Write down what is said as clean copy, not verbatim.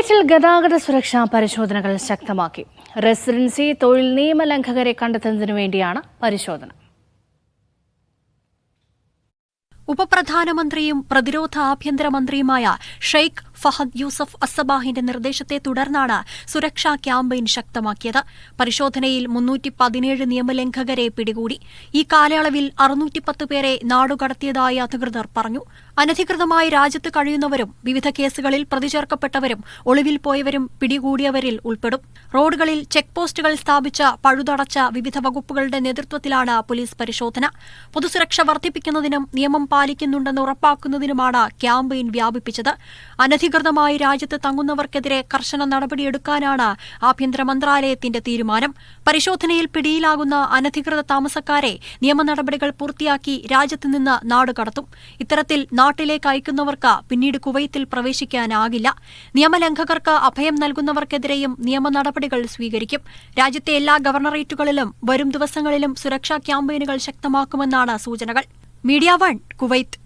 കുവൈറ്റിൽ ഗതാഗത സുരക്ഷാ പരിശോധനകൾ ശക്തമാക്കി. റെസിഡൻസി തൊഴിൽ നിയമലംഘകരെ കണ്ടെത്തുന്നതിനു വേണ്ടിയാണ് പരിശോധന. ഉപപ്രധാനമന്ത്രിയും പ്രതിരോധ ആഭ്യന്തരമന്ത്രിയുമായ ഷെയ്ഖ് ഫഹദ് യൂസഫ് അസ്സബാഹിന്റെ നിർദ്ദേശത്തെ തുടർന്നാണ് സുരക്ഷാ ക്യാമ്പയിൻ ശക്തമാക്കിയത്. പരിശോധനയിൽ 317 നിയമലംഘകരെ പിടികൂടി. ഈ കാലയളവിൽ 610 പേരെ നാടുകടത്തിയതായി അധികൃതർ പറഞ്ഞു. അനധികൃതമായി രാജ്യത്ത് കഴിയുന്നവരും വിവിധ കേസുകളിൽ പ്രതിചേർക്കപ്പെട്ടവരും ഒളിവിൽ പോയവരും പിടികൂടിയവരിൽ ഉൾപ്പെടും. റോഡുകളിൽ ചെക്ക് പോസ്റ്റുകൾ സ്ഥാപിച്ച പഴുതടച്ച വിവിധ വകുപ്പുകളുടെ നേതൃത്വത്തിലാണ് പോലീസ് പരിശോധന. പൊതുസുരക്ഷ വർദ്ധിപ്പിക്കുന്നതിനും നിയമം പാലിക്കുന്നുണ്ടെന്ന് ഉറപ്പാക്കുന്നതിനുമാണ് ക്യാമ്പയിൻ വ്യാപിപ്പിച്ചത്. അനധികൃതമായി രാജ്യത്ത് തങ്ങുന്നവർക്കെതിരെ കർശന നടപടിയെടുക്കാനാണ് ആഭ്യന്തര മന്ത്രാലയത്തിന്റെ തീരുമാനം. പരിശോധനയിൽ പിടിയിലാകുന്ന അനധികൃത താമസക്കാരെ നിയമ നടപടികൾ പൂർത്തിയാക്കി രാജ്യത്ത് നിന്ന് നാടുകടത്തും. ഇത്തരത്തിൽ നാട്ടിലേക്ക് അയക്കുന്നവർക്ക് പിന്നീട് കുവൈത്തിൽ പ്രവേശിക്കാനാകില്ല. നിയമലംഘകർക്ക് അഭയം നൽകുന്നവർക്കെതിരെയും നിയമ നടപടികൾ സ്വീകരിക്കും. രാജ്യത്തെ എല്ലാ ഗവർണറേറ്റുകളിലും വരും ദിവസങ്ങളിലും സുരക്ഷാ ക്യാമ്പയിനുകൾ ശക്തമാക്കുമെന്നാണ് സൂചനകൾ. Media 1 Kuwait.